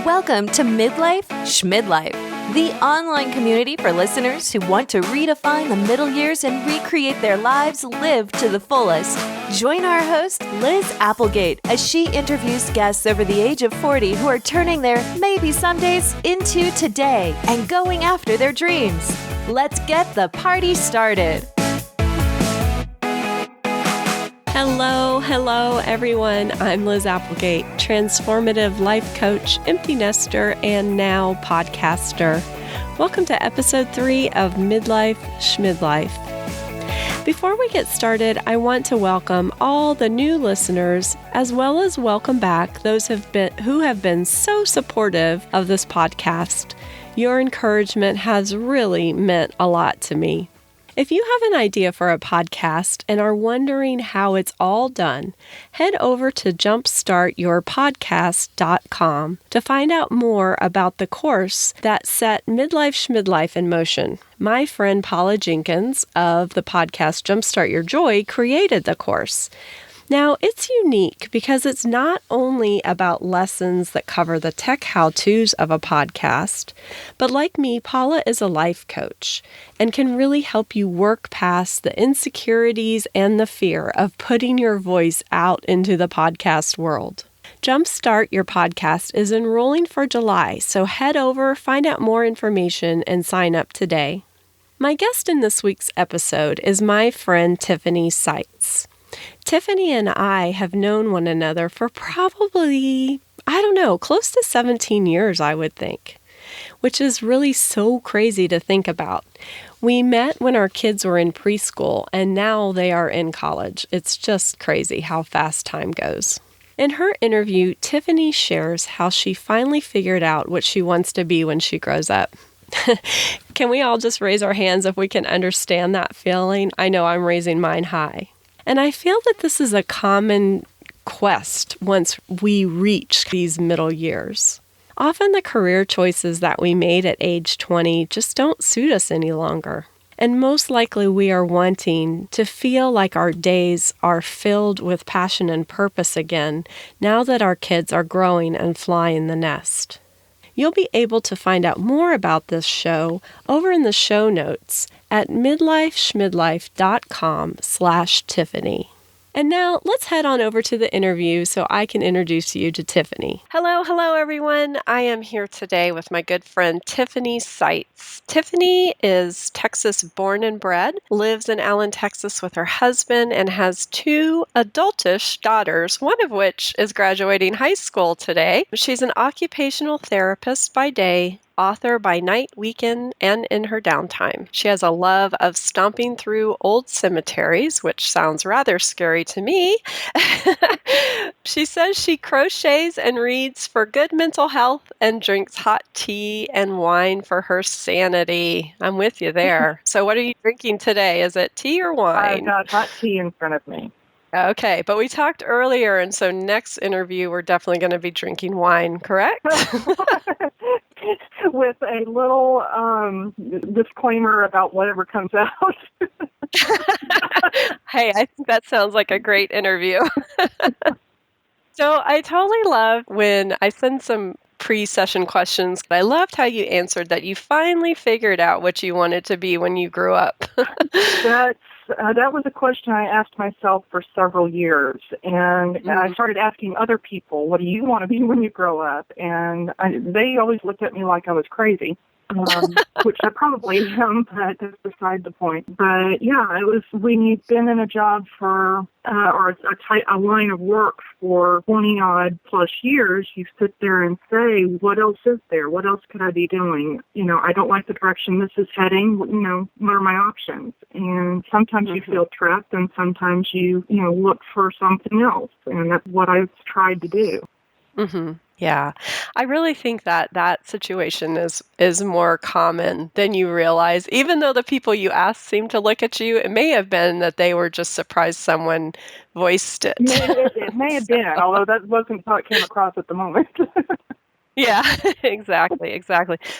Welcome to Midlife, Schmidlife, the online community for listeners who want to redefine the middle years and recreate their lives lived to the fullest. Join our host, Liz Applegate, as she interviews guests over the age of 40 who are turning their maybe somedays into today and going after their dreams. Let's get the party started. Hello, everyone. I'm Liz Applegate, transformative life coach, empty nester, and now podcaster. Welcome to episode 3 of Midlife, Schmidlife. Before we get started, I want to welcome all the new listeners, as well as welcome back those who have been so supportive of this podcast. Your encouragement has really meant a lot to me. If you have an idea for a podcast and are wondering how it's all done, head over to jumpstartyourpodcast.com to find out more about the course that set Midlife Schmidlife in motion. My friend Paula Jenkins of the podcast Jumpstart Your Joy created the course. Now, it's unique because it's not only about lessons that cover the tech how-tos of a podcast, but like me, Paula is a life coach and can really help you work past the insecurities and the fear of putting your voice out into the podcast world. Jumpstart Your Podcast is enrolling for July, so head over, find out more information, and sign up today. My guest in this week's episode is my friend Tiffany Seitz. Tiffany and I have known one another for probably, close to 17 years, I would think, which is really so crazy to think about. We met when our kids were in preschool, and now they are in college. It's just crazy how fast time goes. In her interview, Tiffany shares how she finally figured out what she wants to be when she grows up. Can we all just raise our hands if we can understand that feeling? I know I'm raising mine high. And I feel that this is a common quest once we reach these middle years. Often the career choices that we made at age 20 just don't suit us any longer. And most likely we are wanting to feel like our days are filled with passion and purpose again now that our kids are growing and flying the nest. You'll be able to find out more about this show over in the show notes at midlifeschmidlife.com/Tiffany. And now let's head on over to the interview so I can introduce you to Tiffany. Hello, everyone. I am here today with my good friend Tiffany Seitz. Tiffany is Texas born and bred, lives in Allen, Texas with her husband, and has 2 adultish daughters, one of which is graduating high school today. She's an occupational therapist by day, author by night, weekend, and in her downtime. She has a love of stomping through old cemeteries, which sounds rather scary to me. She says she crochets and reads for good mental health and drinks hot tea and wine for her sanity. I'm with you there. So what are you drinking today? Is it tea or wine? I've got hot tea in front of me. Okay, but we talked earlier, and so next interview, we're definitely going to be drinking wine, correct? With a little disclaimer about whatever comes out. Hey, I think that sounds like a great interview. So I totally love when I send some pre-session questions. I loved how you answered that you finally figured out what you wanted to be when you grew up. That was a question I asked myself for several years, and I started asking other people, what do you want to be when you grow up? And they always looked at me like I was crazy, which I probably am, but that's beside the point. But yeah, it was when you've been in a job for, or a line of work for 20-odd plus years, you sit there and say, what else is there? What else could I be doing? I don't like the direction this is heading. What are my options? And sometimes you feel trapped, and sometimes you look for something else. And that's what I've tried to do. Mm-hmm. Yeah, I really think that situation is more common than you realize. Even though the people you ask seem to look at you, it may have been that they were just surprised someone voiced it. It may have been, although that wasn't how it came across at the moment. Yeah, exactly.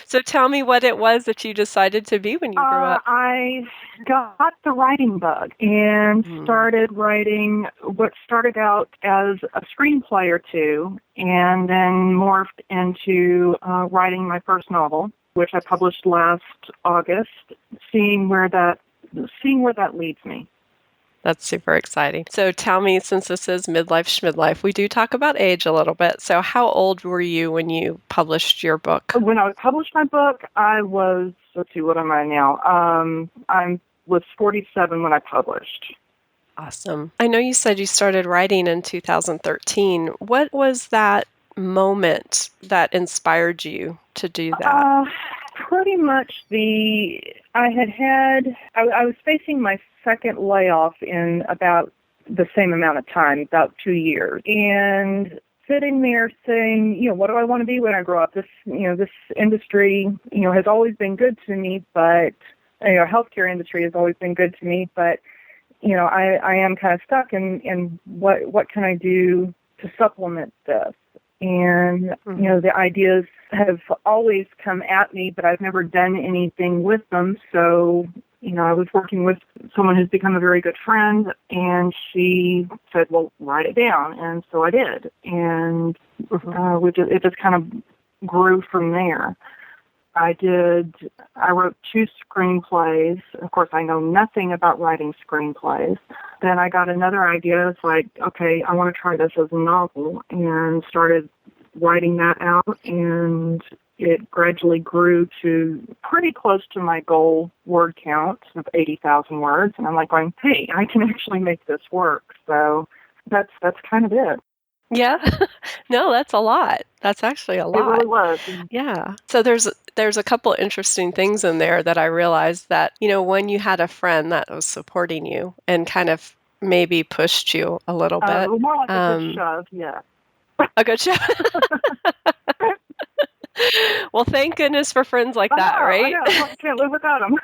So tell me what it was that you decided to be when you grew up. I got the writing bug and Mm. started writing what started out as a screenplay or two, and then morphed into writing my first novel, which I published last August. Seeing where that leads me. That's super exciting. So tell me, since this is Midlife Schmidlife, we do talk about age a little bit. So how old were you when you published your book? When I published my book, I was, let's see, what am I now? I was 47 when I published. Awesome. I know you said you started writing in 2013. What was that moment that inspired you to do that? Pretty much I was facing my second layoff in about the same amount of time, about 2 years. And sitting there saying, what do I want to be when I grow up? This industry, has always been good to me, but, healthcare industry has always been good to me, but, I am kind of stuck in what can I do to supplement this? And, the ideas have always come at me, but I've never done anything with them. So, I was working with someone who's become a very good friend, and she said, well, write it down. And so I did. And it just kind of grew from there. I wrote 2 screenplays. Of course, I know nothing about writing screenplays. Then I got another idea. It's like, okay, I want to try this as a novel, and started writing that out, and it gradually grew to pretty close to my goal word count of 80,000 words. And I'm like going, hey, I can actually make this work. So that's kind of it. Yeah. No, that's a lot. That's actually a It lot. really was. Yeah. So there's a couple interesting things in there that I realized that, when you had a friend that was supporting you and kind of maybe pushed you a little bit. More like a good shove, yeah. A good shove. Well, thank goodness for friends like that, right? I know. I can't live without them.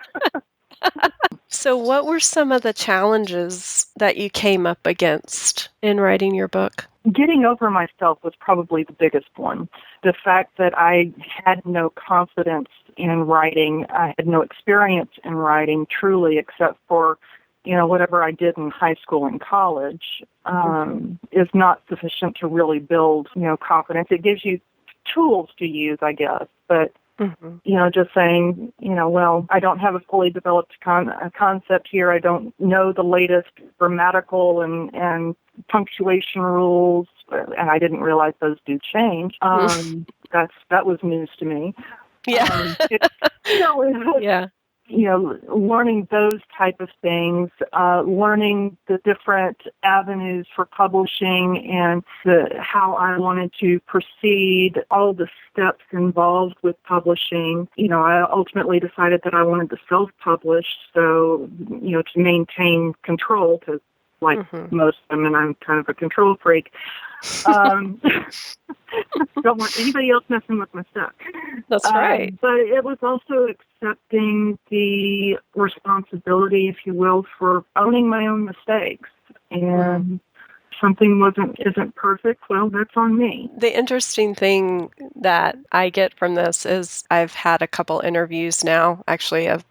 So what were some of the challenges that you came up against in writing your book? Getting over myself was probably the biggest one. The fact that I had no confidence in writing, I had no experience in writing truly, except for, whatever I did in high school and college, is not sufficient to really build, confidence. It gives you tools to use, I guess, but just saying, well, I don't have a fully developed concept here. I don't know the latest grammatical and punctuation rules, and I didn't realize those do change. That was news to me. Yeah. Yeah. Learning those type of things, learning the different avenues for publishing and how I wanted to proceed, all the steps involved with publishing. I ultimately decided that I wanted to self-publish, so, to maintain control, because like most women, I'm kind of a control freak. Don't want anybody else messing with my stuff. That's right. But it was also accepting the responsibility, if you will, for owning my own mistakes. And something isn't perfect, well, that's on me. The interesting thing that I get from this is I've had a couple interviews now, actually of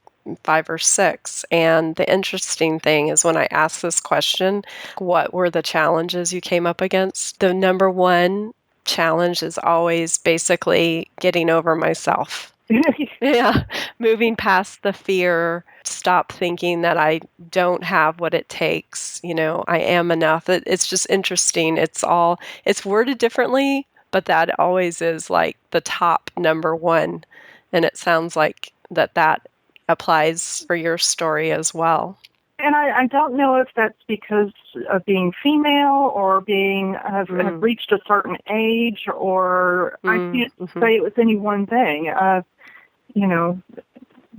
5 or 6. And the interesting thing is when I ask this question, what were the challenges you came up against? The number one challenge is always basically getting over myself. Yeah, moving past the fear, stop thinking that I don't have what it takes, I am enough. It's just interesting. It's worded differently, but that always is like the top number one. And it sounds like that applies for your story as well. And I don't know if that's because of being female or have reached a certain age, or I can't say it was any one thing.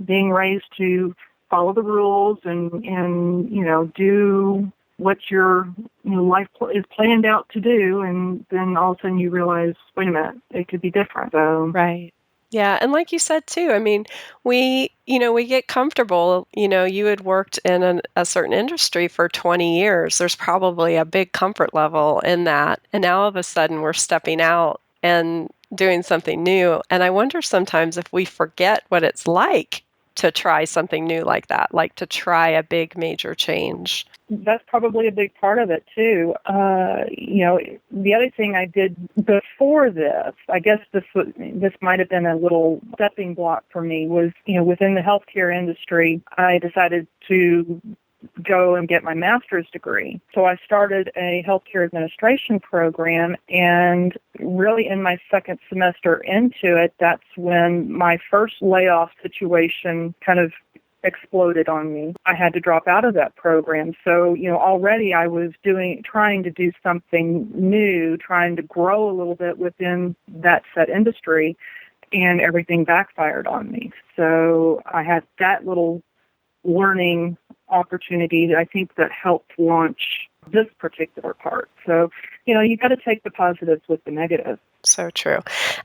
Being raised to follow the rules and do what your life is planned out to do, and then all of a sudden you realize, wait a minute, it could be different. So right. Yeah, and like you said too, I mean, we get comfortable. You had worked in a certain industry for 20 years. There's probably a big comfort level in that. And now all of a sudden we're stepping out and doing something new. And I wonder sometimes if we forget what it's like to try something new like that, like to try a big major change. That's probably a big part of it too. The other thing I did before this, I guess this might have been a little stepping block for me, was, within the healthcare industry, I decided to go and get my master's degree. So I started a healthcare administration program, and really in my second semester into it, that's when my first layoff situation kind of exploded on me. I had to drop out of that program. So, already I was trying to do something new, trying to grow a little bit within that set industry, and everything backfired on me. So I had that little learning opportunity that I think that helped launch this particular part. So, you got to take the positives with the negatives. So true.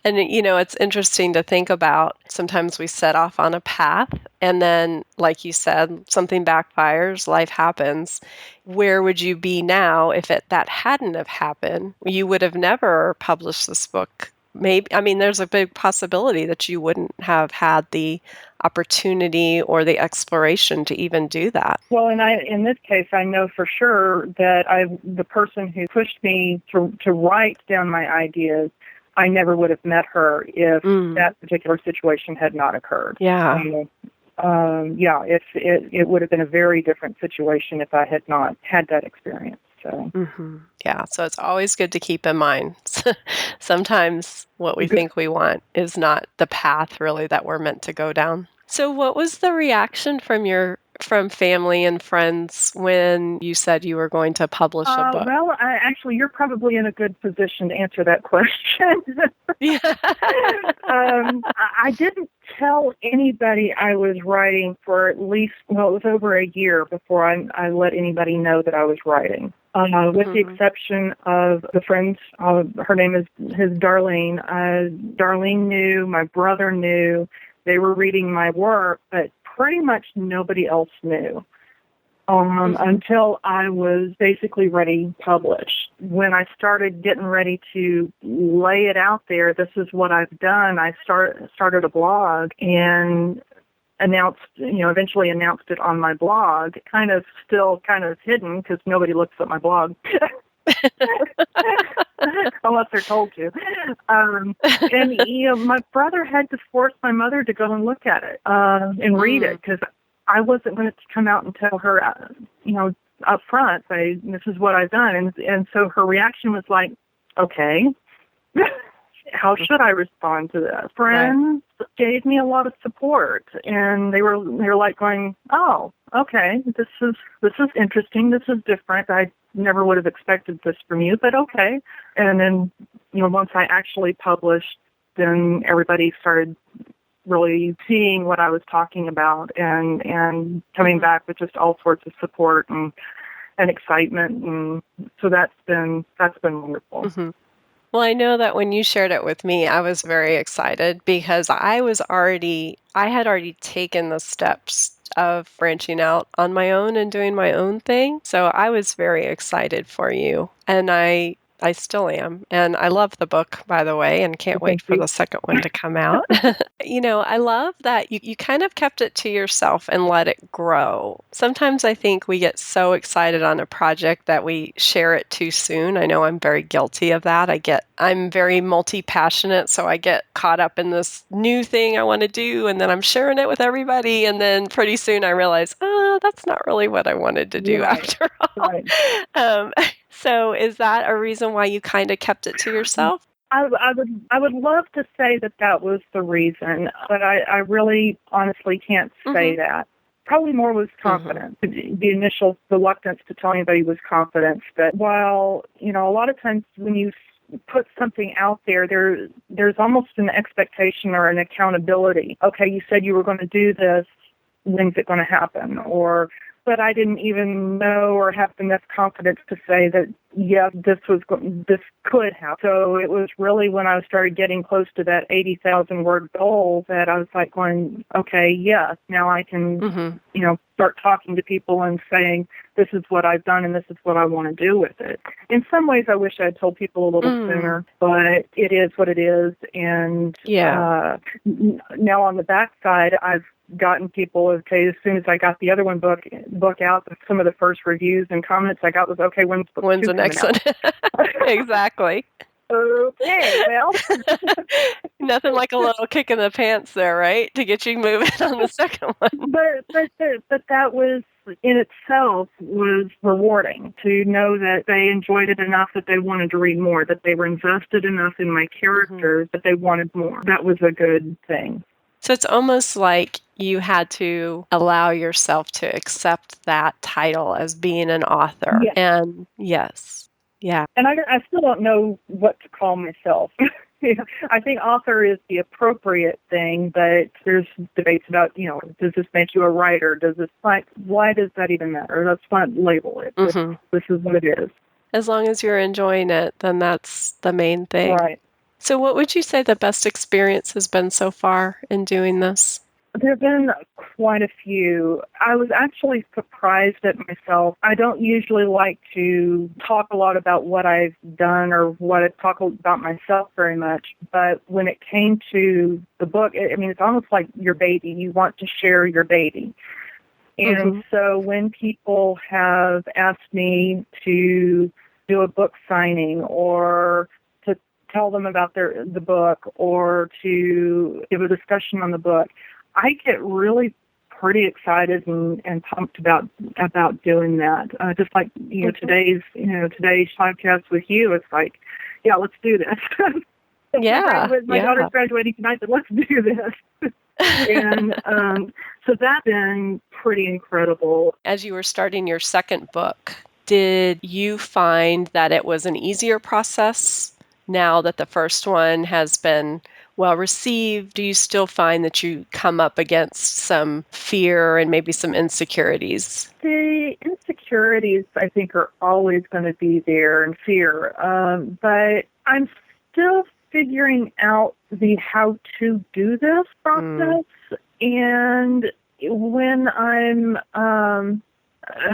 And, it's interesting to think about. Sometimes we set off on a path and then, like you said, something backfires, life happens. Where would you be now if that hadn't have happened? You would have never published this book. There's a big possibility that you wouldn't have had the opportunity or the exploration to even do that. Well, in this case, I know for sure that the person who pushed me to write down my ideas, I never would have met her if that particular situation had not occurred. Yeah. It would have been a very different situation if I had not had that experience. So. Mm-hmm. Yeah, so it's always good to keep in mind. Sometimes what we think we want is not the path really that we're meant to go down. So what was the reaction from family and friends when you said you were going to publish a book? Well, actually, you're probably in a good position to answer that question. Yeah. I didn't tell anybody I was writing for at least, it was over a year before I let anybody know that I was writing. With the exception of the friends, her name is Darlene. Darlene knew, my brother knew, they were reading my work, but pretty much nobody else knew until I was basically ready to publish. When I started getting ready to lay it out there, this is what I've done, I started a blog and eventually announced it on my blog, still kind of hidden because nobody looks at my blog. Unless they're told to. My brother had to force my mother to go and look at it and read it, because I wasn't going to come out and tell her, up front, say, this is what I've done. And so her reaction was like, okay, how should I respond to this? Friends gave me a lot of support, and they were like going, oh, okay, this is interesting. This is different. I never would have expected this from you, but okay. And then, once I actually published, then everybody started really seeing what I was talking about and coming back with just all sorts of support and excitement. And so that's been wonderful. Mm-hmm. Well, I know that when you shared it with me, I was very excited because I had already taken the steps of branching out on my own and doing my own thing. So I was very excited for you. And I still am. And I love the book, by the way, and can't wait for the second one to come out. I love that you kind of kept it to yourself and let it grow. Sometimes I think we get so excited on a project that we share it too soon. I know I'm very guilty of that. I'm very multi-passionate, so I get caught up in this new thing I want to do, and then I'm sharing it with everybody, and then pretty soon I realize, that's not really what I wanted to do after all. Right. So is that a reason why you kind of kept it to yourself? I would love to say that was the reason, but I really honestly can't say that. Probably more was confidence. The initial reluctance to tell anybody was confidence. But while, a lot of times when you put something out there, there's almost an expectation or an accountability. Okay, you said you were going to do this. When's it going to happen? Or but I didn't even know or have enough confidence to say that, yeah, this could happen. So it was really when I started getting close to that 80,000 word goal that I was like going, okay, yes, now I can, start talking to people and saying, this is what I've done and this is what I want to do with it. In some ways, I wish I had told people a little sooner, but it is what it is. And now on the backside, I've gotten people, okay, as soon as I got the other book out, some of the first reviews and comments I got was, okay, when's the next one? Exactly. Okay, well. Nothing like a little kick in the pants there, right? To get you moving on the second one. But that was, in itself, was rewarding to know that they enjoyed it enough that they wanted to read more, that they were invested enough in my characters that they wanted more. That was a good thing. So it's almost like you had to allow yourself to accept that title as being an author. Yes. And yes. Yeah. And I still don't know what to call myself. I think author is the appropriate thing, but there's debates about, does this make you a writer? Why does that even matter? Let's not label it. This is what it is. As long as you're enjoying it, then that's the main thing. Right. So what would you say the best experience has been so far in doing this? There have been quite a few. I was actually surprised at myself. I don't usually like to talk a lot about what I've done or what I talk about myself very much, but when it came to the book, it's almost like your baby. You want to share your baby. And so when people have asked me to do a book signing or to tell them about the book or to give a discussion on the book, I get really pretty excited and pumped about doing that. Just like today's podcast with you, it's like, yeah, let's do this. Yeah, my daughter's graduating tonight, but let's do this. And so that's been pretty incredible. As you were starting your second book, did you find that it was an easier process now that the first one has been well received? Do you still find that you come up against some fear and maybe some insecurities? The insecurities, I think, are always going to be there, and fear. But I'm still figuring out the how to do this process. And when I'm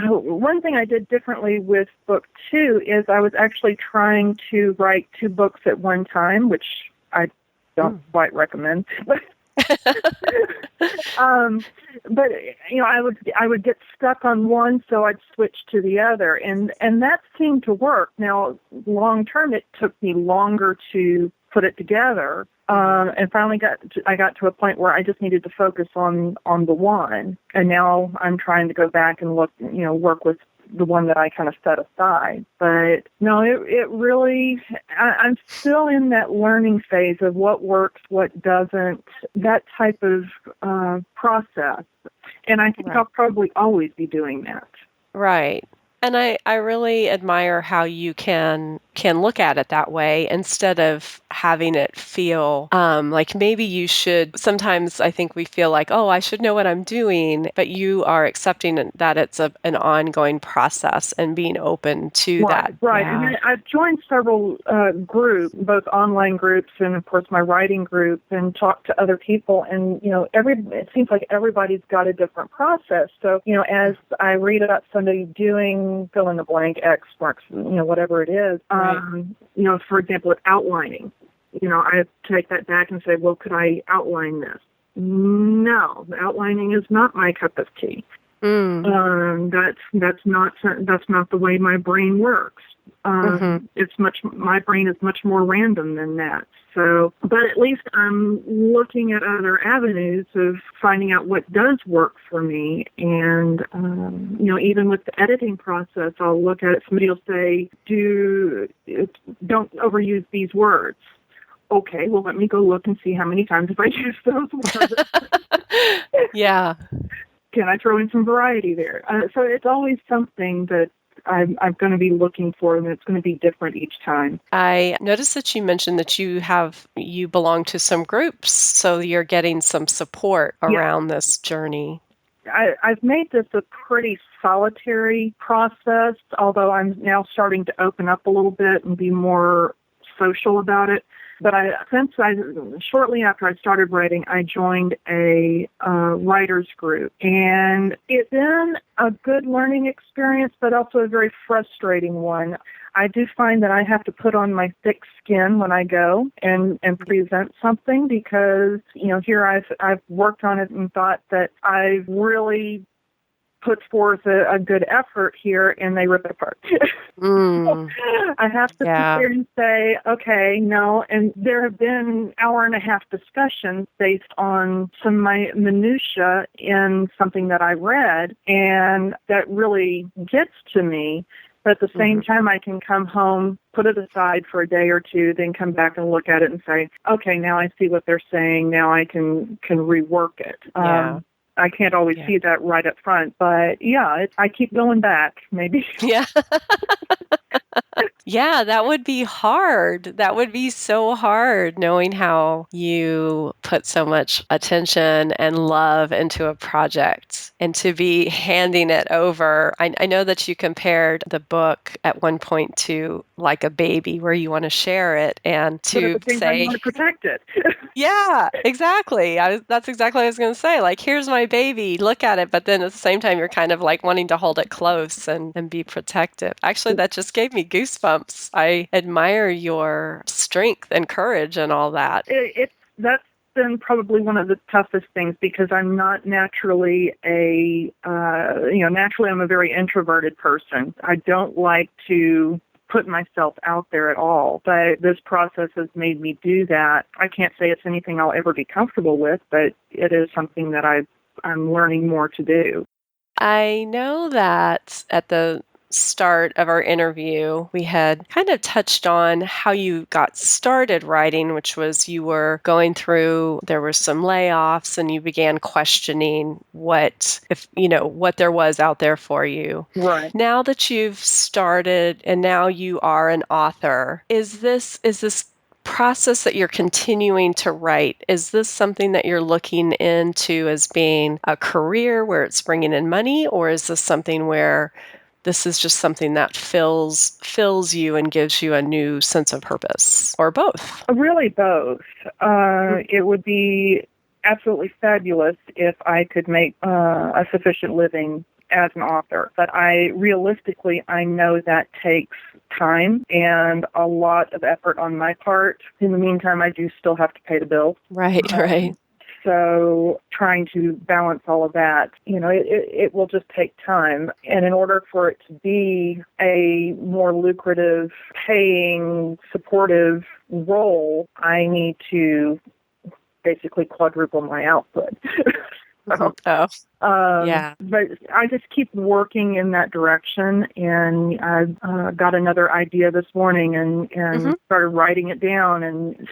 one thing I did differently with book 2 is I was actually trying to write 2 books at one time, which I don't quite recommend. But I would get stuck on one, so I'd switch to the other, and that seemed to work. Now, long term, it took me longer to put it together, and finally I got to a point where I just needed to focus on the one, and now I'm trying to go back and work with the one that I kind of set aside. But no, it really, I'm still in that learning phase of what works, what doesn't, that type of process. And I think I'll probably always be doing that. Right. And I really admire how you can look at it that way instead of having it feel like maybe you should. Sometimes I think we feel like, oh, I should know what I'm doing, but you are accepting that it's an ongoing process and being open to that. Right. Yeah. And I've joined several groups, both online groups and, of course, my writing group, and talked to other people. And, it seems like everybody's got a different process. So, as I read about somebody doing fill in the blank, X marks, whatever it is, for example, with outlining, I take that back and say, well, could I outline this? No, outlining is not my cup of tea. That's not the way my brain works. My brain is much more random than that. So, but at least I'm looking at other avenues of finding out what does work for me. And, even with the editing process, I'll look at it. Somebody will say, don't overuse these words. Okay, well, let me go look and see how many times have I used those words. Yeah. Can I throw in some variety there? So it's always something that I'm going to be looking for, and it's going to be different each time. I noticed that you mentioned that you belong to some groups, so you're getting some support around this journey. I've made this a pretty solitary process, although I'm now starting to open up a little bit and be more social about it. But shortly after I started writing, I joined a writer's group. And it's been a good learning experience, but also a very frustrating one. I do find that I have to put on my thick skin when I go and present something because, here I've worked on it and thought that I've really put forth a good effort here, and they rip it apart. I have to sit there and say, okay, no, and there have been hour-and-a-half discussions based on some minutia in something that I read, and that really gets to me. But at the same time, I can come home, put it aside for a day or two, then come back and look at it and say, okay, now I see what they're saying. Now I can rework it. I can't always see that right up front, but I keep going back, maybe. Yeah. Yeah, that would be hard. That would be so hard, knowing how you put so much attention and love into a project and to be handing it over. I know that you compared the book at one point to like a baby where you want to share it and to but at the same time, you want to protect it. Yeah, exactly. That's exactly what I was going to say. Like, here's my baby, look at it. But then at the same time, you're kind of like wanting to hold it close and be protective. Actually, that just gave me goosebumps. I admire your strength and courage and all that. That's been probably one of the toughest things because I'm not naturally naturally I'm a very introverted person. I don't like to put myself out there at all. But this process has made me do that. I can't say it's anything I'll ever be comfortable with, but it is something that I'm learning more to do. I know that at the start of our interview, we had kind of touched on how you got started writing, which was you were going through, there were some layoffs and you began questioning what there was out there for you. Right. Now that you've started and now you are an author, is this process that you're continuing to write, is this something that you're looking into as being a career where it's bringing in money, or is this something where this is just something that fills you and gives you a new sense of purpose, or both? Really both. It would be absolutely fabulous if I could make a sufficient living as an author. But I know that takes time and a lot of effort on my part. In the meantime, I do still have to pay the bills. Right. So trying to balance all of that, it will just take time. And in order for it to be a more lucrative, paying, supportive role, I need to basically quadruple my output. But I just keep working in that direction, and I got another idea this morning and started writing it down and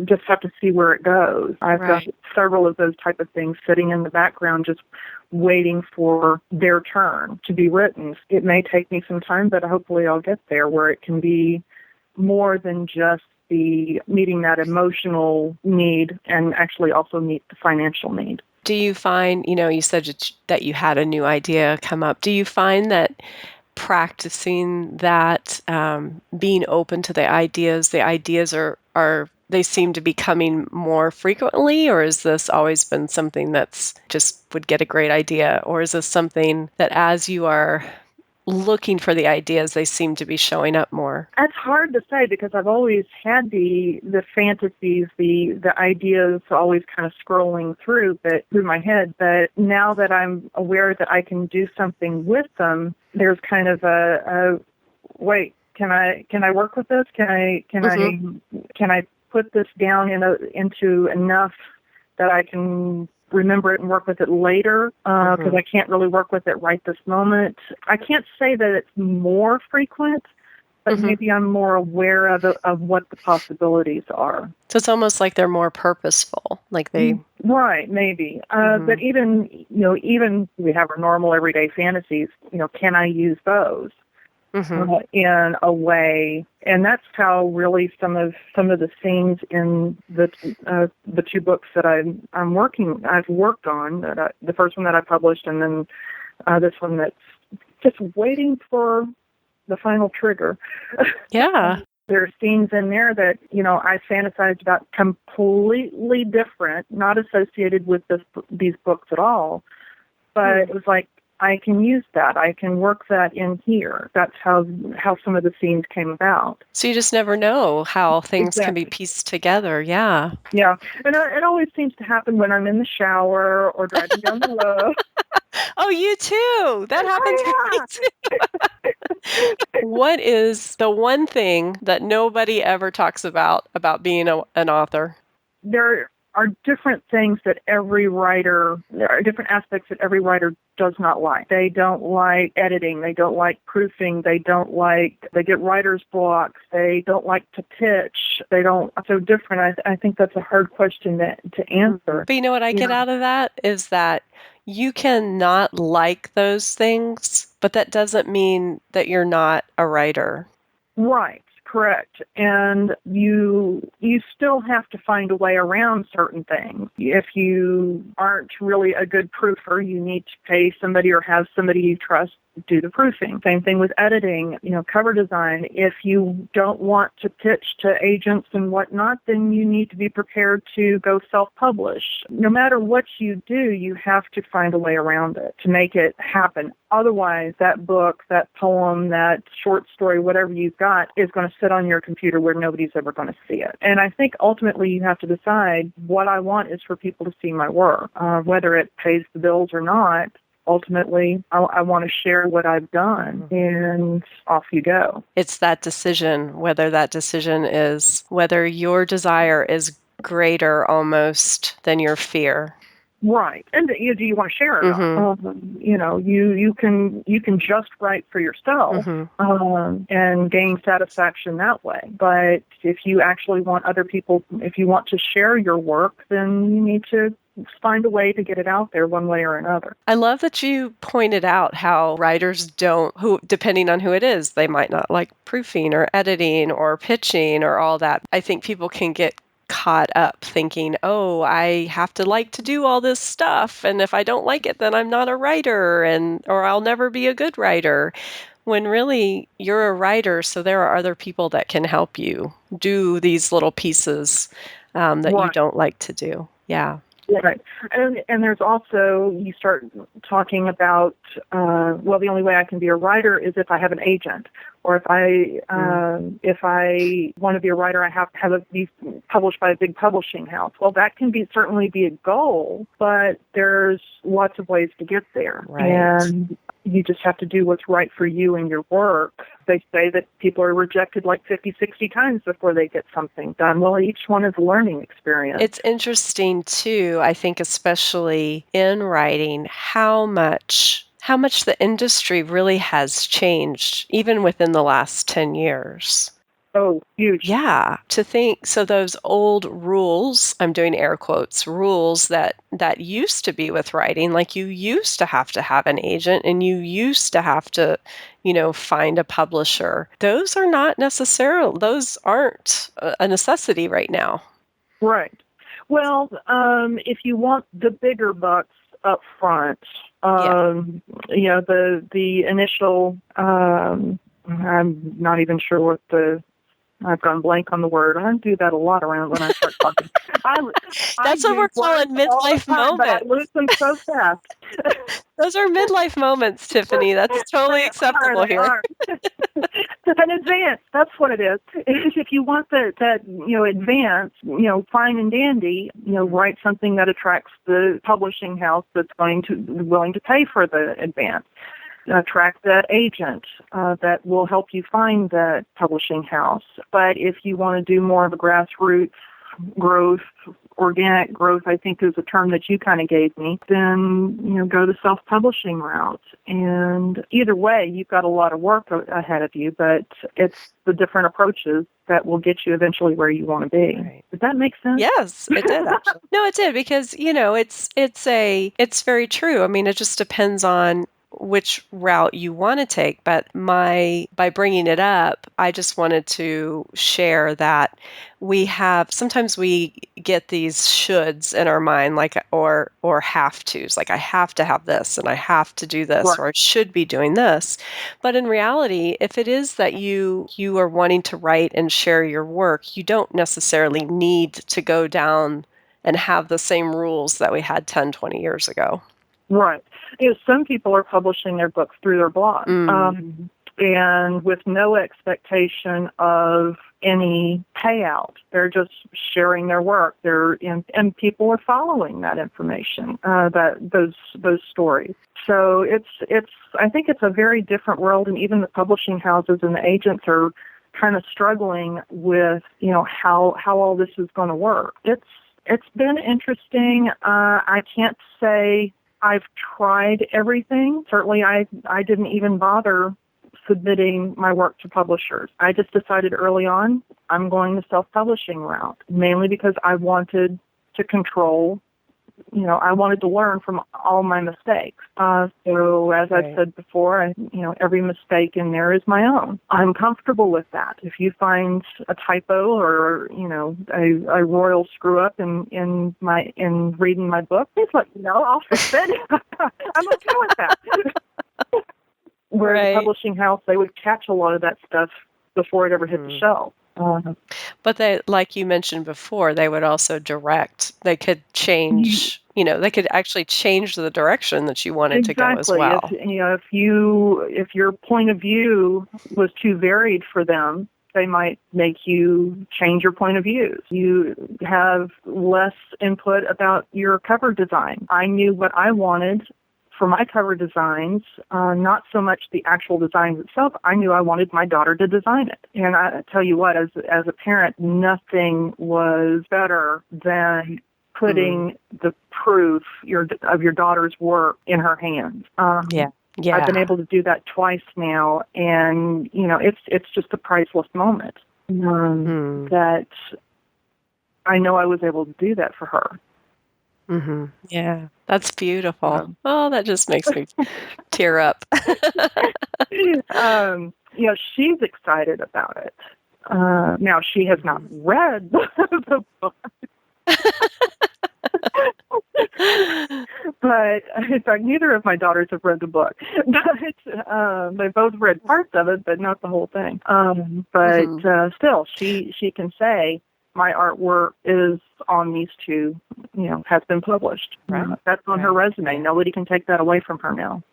just have to see where it goes. I've got several of those type of things sitting in the background just waiting for their turn to be written. It may take me some time, but hopefully I'll get there where it can be more than just meeting that emotional need and actually also meet the financial need. Do you find, you said that you had a new idea come up. Do you find that practicing that, being open to the ideas are they seem to be coming more frequently, or has this always been something that's just would get a great idea? Or is this something that as you are looking for the ideas, they seem to be showing up more? That's hard to say because I've always had the fantasies, the ideas always kind of scrolling through my head. But now that I'm aware that I can do something with them, there's kind of a wait. Can I work with this? Can I put this down into enough that I can remember it and work with it later, because I can't really work with it right this moment. I can't say that it's more frequent, but maybe I'm more aware of what the possibilities are. So it's almost like they're more purposeful, like they... Right, maybe. But even we have our normal everyday fantasies, can I use those? In a way, and that's how really some of the scenes in the two books that I've worked on. The first one that I published, and then This one that's just waiting for the final trigger. Yeah. There are scenes in there that, I fantasized about completely different, not associated with these books at all. But it was like, I can use that. I can work that in here. That's how some of the scenes came about. So you just never know how things can be pieced together. Yeah. Yeah. And it always seems to happen when I'm in the shower or driving down the road. Oh, you too. That happens for me too. What is the one thing that nobody ever talks about being an author? There are different things that there are different aspects that every writer does not like. They don't like editing. They don't like proofing. They get writer's blocks. They don't like to pitch. So different. I think that's a hard question to answer. But you know what I get out of that is that you can not like those things, but that doesn't mean that you're not a writer. Right. Correct. And you still have to find a way around certain things. If you aren't really a good proofer, you need to pay somebody or have somebody you trust do the proofing. Same thing with editing, cover design. If you don't want to pitch to agents and whatnot, then you need to be prepared to go self-publish. No matter what you do, you have to find a way around it to make it happen. Otherwise, that book, that poem, that short story, whatever you've got, is going to sit on your computer where nobody's ever going to see it. And I think ultimately you have to decide what I want is for people to see my work, whether it pays the bills or not. Ultimately, I want to share what I've done, and off you go. It's that decision, whether your desire is greater almost than your fear. Right. And do you want to share or not? You can just write for yourself and gain satisfaction that way. But if you actually want if you want to share your work, then you need to find a way to get it out there one way or another. I love that you pointed out how writers depending on who it is, they might not like proofing or editing or pitching or all that. I think people can get caught up thinking, oh, I have to like to do all this stuff, and if I don't like it, then I'm not a writer, or I'll never be a good writer. When really you're a writer, so there are other people that can help you do these little pieces that you don't like to do. Yeah. Right. And there's also, you start talking about, the only way I can be a writer is if I have an agent, or if I want to be a writer, I have to be published by a big publishing house. Well, that can certainly be a goal, but there's lots of ways to get there. Right. And you just have to do what's right for you and your work. They say that people are rejected like 50, 60 times before they get something done. Well, each one is a learning experience. It's interesting, too, I think, especially in writing, how much the industry really has changed, even within the last 10 years. Oh, huge. Yeah. To think, so those old rules, I'm doing air quotes, rules that used to be with writing, like you used to have an agent and you used to have to, find a publisher. Those aren't a necessity right now. Right. Well, if you want the bigger bucks up front, the initial, I'm not even sure I've gone blank on the word. I do that a lot around when I start talking. That's what we're calling midlife moments. I lose them so fast. Those are midlife moments, Tiffany. That's totally acceptable here. An advance, that's what it is. If you want that advance, fine and dandy, write something that attracts the publishing house that's willing to pay for the advance. Attract that agent that will help you find that publishing house. But if you want to do more of a grassroots growth, organic growth, I think is a term that you kind of gave me, then, go the self-publishing route. And either way, you've got a lot of work ahead of you, but it's the different approaches that will get you eventually where you want to be. Right. Did that make sense? Yes, it did actually. No, it did, because, it's very true. I mean, it just depends on which route you want to take, but by bringing it up, I just wanted to share that sometimes we get these shoulds in our mind, like, or have tos, like I have to have this and I have to do this, Right. or I should be doing this. But in reality, if it is that you are wanting to write and share your work, you don't necessarily need to go down and have the same rules that we had 10, 20 years ago. Right. Some people are publishing their books through their blog, and with no expectation of any payout. They're just sharing their work. And people are following that information, those stories. So I think it's a very different world, and even the publishing houses and the agents are kind of struggling with, how all this is going to work. It's been interesting. I can't say I've tried everything. Certainly, I didn't even bother submitting my work to publishers. I just decided early on I'm going the self-publishing route, mainly because I wanted to control. I wanted to learn from all my mistakes. So as I've said before, every mistake in there is my own. I'm comfortable with that. If you find a typo or, a royal screw up in reading my book, please let me know. I'll fix it. I'm okay with that. Whereas the publishing house, they would catch a lot of that stuff before it ever hit the shelf. But they, like you mentioned before, they would also direct. They could change, they could actually change the direction that you wanted to go as well. If your point of view was too varied for them, they might make you change your point of view. You have less input about your cover design. I knew what I wanted for my cover designs, not so much the actual designs itself. I knew I wanted my daughter to design it. And I tell you what, as a parent, nothing was better than putting the proof of your daughter's work in her hands. Yeah. I've been able to do that twice now, and it's just a priceless moment that I know I was able to do that for her. Mm-hmm. Yeah, that's beautiful. Oh, that just makes me tear up. She's excited about it. Now, she has not read the book. But in fact, neither of my daughters have read the book. But they both read parts of it, but not the whole thing. Still, she can say, my artwork is on these two, has been published. That's on her resume. Nobody can take that away from her now.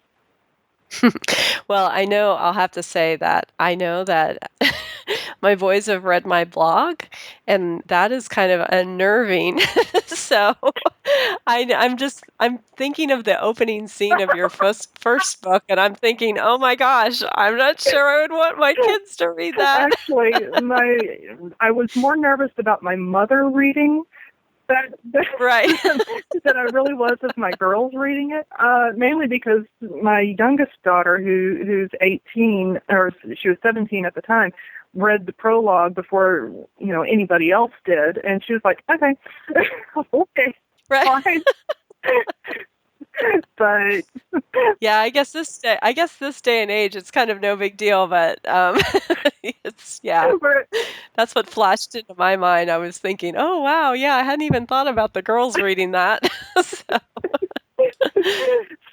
Well, I'll have to say that I know that my boys have read my blog, and that is kind of unnerving. So I'm thinking of the opening scene of your first book, and I'm thinking, oh my gosh, I'm not sure I would want my kids to read that. Actually, I was more nervous about my mother reading that than I really was of my girls reading it. Mainly because my youngest daughter, who's 18, or she was 17 at the time, read the prologue before anybody else did, and she was like, okay, okay, fine. But yeah, I guess this day and age, it's kind of no big deal. But that's what flashed into my mind. I was thinking, oh wow, yeah, I hadn't even thought about the girls reading that.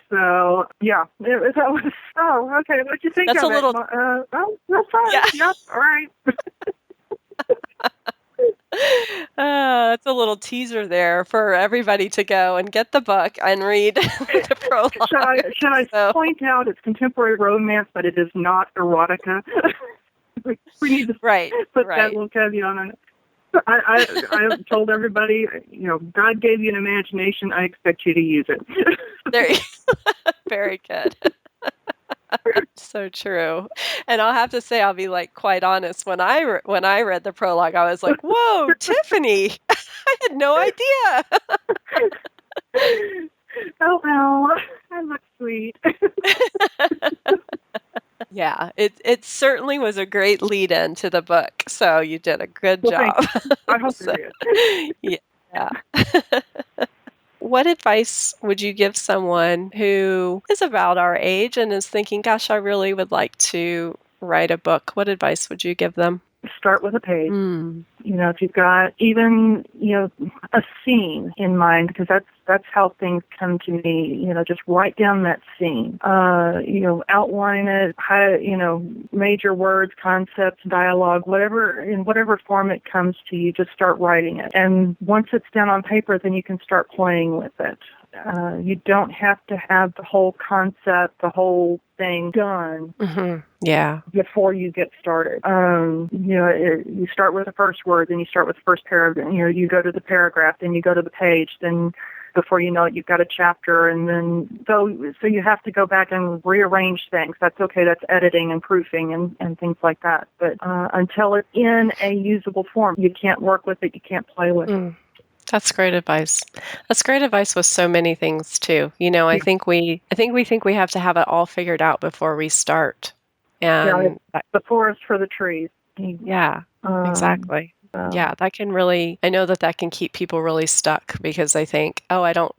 So yeah, that was. Oh, okay. What'd you think that's of a little. That's fine. Yeah. Yep. All right. That's a little teaser there for everybody to go and get the book and read the prologue. Should I point out it's contemporary romance, but it is not erotica? We need to put that little caveat on it. I told everybody, God gave you an imagination. I expect you to use it. There you go. Very good. So true. And I'll have to say, I'll be quite honest. When I read the prologue, I was like, "Whoa, Tiffany! I had no idea." Oh well, I look sweet. Yeah, it certainly was a great lead-in to the book. So you did a good job. I hope you did. Yeah. what advice would you give someone who is about our age and is thinking, gosh, I really would like to write a book? What advice would you give them? Start with a page. Mm. If you've got even, a scene in mind, because that's how things come to me, just write down that scene, outline it, major words, concepts, dialogue, in whatever form it comes to you, just start writing it. And once it's down on paper, then you can start playing with it. You don't have to have the whole concept, the whole thing done before you get started. You start with the first word, then you start with the first paragraph, you go to the paragraph, then you go to the page, then before you know it, you've got a chapter, and then so you have to go back and rearrange things. That's okay. That's editing and proofing and things like that. But until it's in a usable form, you can't work with it. You can't play with it. That's great advice. That's great advice with so many things too. I think we think we have to have it all figured out before we start. And the forest for the trees. Yeah, exactly. Yeah, that can really, I know that can keep people really stuck because they think, oh, I don't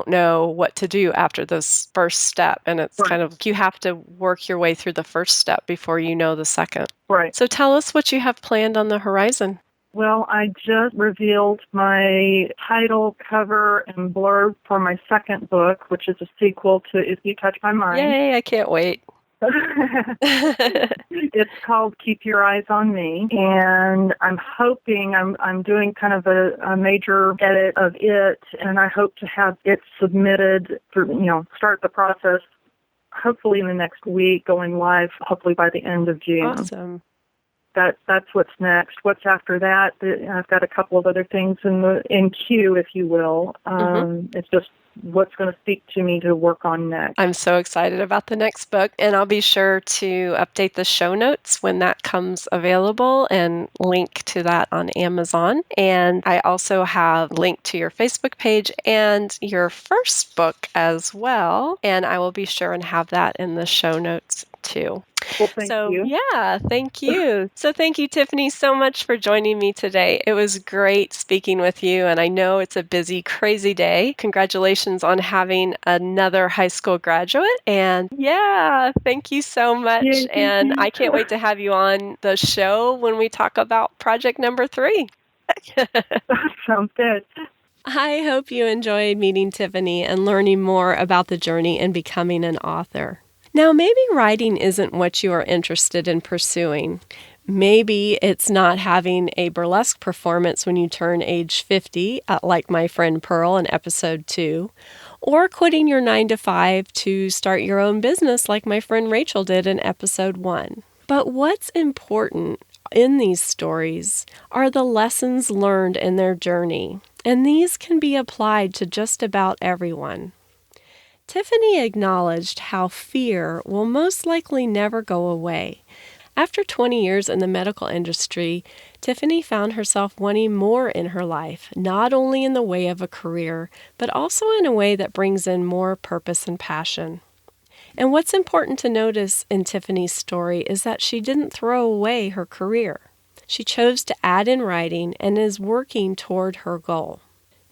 know what to do after this first step. And it's kind of, you have to work your way through the first step before you know the second. Right. So tell us what you have planned on the horizon. Well, I just revealed my title, cover, and blurb for my second book, which is a sequel to If You Touch My Mind. Yay, I can't wait. It's called Keep Your Eyes on Me, and I'm hoping I'm doing kind of a major edit of it, and I hope to have it submitted start the process hopefully in the next week, going live hopefully by the end of June. Awesome. That's what's next. What's after that? I've got a couple of other things in queue, if you will. It's just what's going to speak to me to work on next. I'm so excited about the next book, and I'll be sure to update the show notes when that comes available and link to that on Amazon. And I also have linked to your Facebook page and your first book as well, and I will be sure and have that in the show notes too. Well, thank you. Yeah, thank you. So thank you, Tiffany, so much for joining me today. It was great speaking with you, and I know it's a busy, crazy day. Congratulations on having another high school graduate. And yeah, thank you so much. Yay, and I can't wait to have you on the show when we talk about project number 3. Sounds good. I hope you enjoyed meeting Tiffany and learning more about the journey in becoming an author. Now, maybe writing isn't what you are interested in pursuing. Maybe it's not having a burlesque performance when you turn age 50, like my friend Pearl in episode 2, or quitting your 9-to-5 to start your own business like my friend Rachel did in episode 1. But what's important in these stories are the lessons learned in their journey, and these can be applied to just about everyone. Tiffany acknowledged how fear will most likely never go away. After 20 years in the medical industry, Tiffany found herself wanting more in her life, not only in the way of a career, but also in a way that brings in more purpose and passion. And what's important to notice in Tiffany's story is that she didn't throw away her career. She chose to add in writing and is working toward her goal.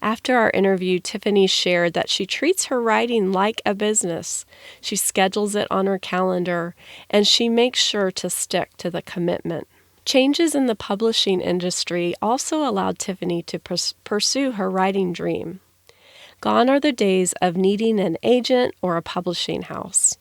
After our interview, Tiffany shared that she treats her writing like a business. She schedules it on her calendar, and she makes sure to stick to the commitment. Changes in the publishing industry also allowed Tiffany to pursue her writing dream. Gone are the days of needing an agent or a publishing house.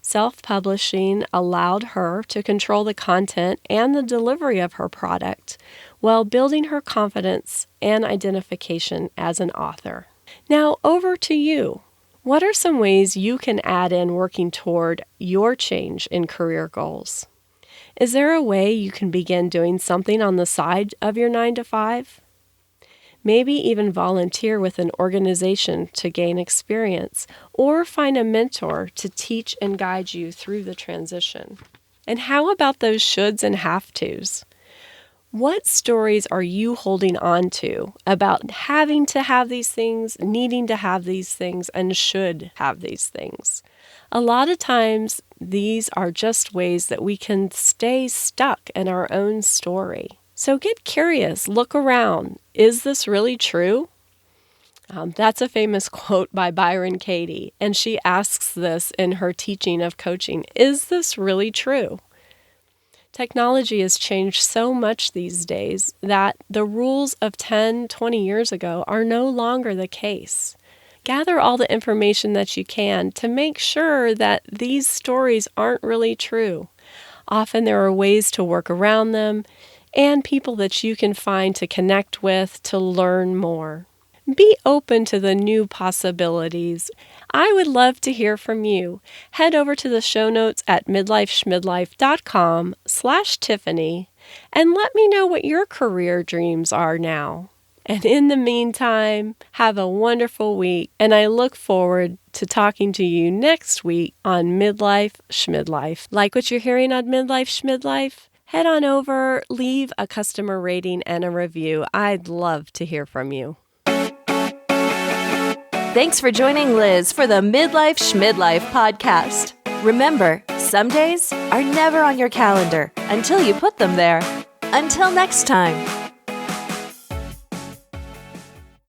Self-publishing allowed her to control the content and the delivery of her product, while building her confidence and identification as an author. Now, over to you. What are some ways you can add in working toward your change in career goals? Is there a way you can begin doing something on the side of your 9-to-5? Maybe even volunteer with an organization to gain experience, or find a mentor to teach and guide you through the transition. And how about those shoulds and have-tos? What stories are you holding on to about having to have these things, needing to have these things, and should have these things? A lot of times, these are just ways that we can stay stuck in our own story. So get curious, look around. Is this really true? That's a famous quote by Byron Katie, and she asks this in her teaching of coaching. Is this really true? Technology has changed so much these days that the rules of 10, 20 years ago are no longer the case. Gather all the information that you can to make sure that these stories aren't really true. Often there are ways to work around them and people that you can find to connect with to learn more. Be open to the new possibilities. I would love to hear from you. Head over to the show notes at midlifeschmidlife.com/Tiffany and let me know what your career dreams are now. And in the meantime, have a wonderful week, and I look forward to talking to you next week on Midlife Schmidlife. Like what you're hearing on Midlife Schmidlife? Head on over, leave a customer rating and a review. I'd love to hear from you. Thanks for joining Liz for the Midlife Schmidlife podcast. Remember, some days are never on your calendar until you put them there. Until next time.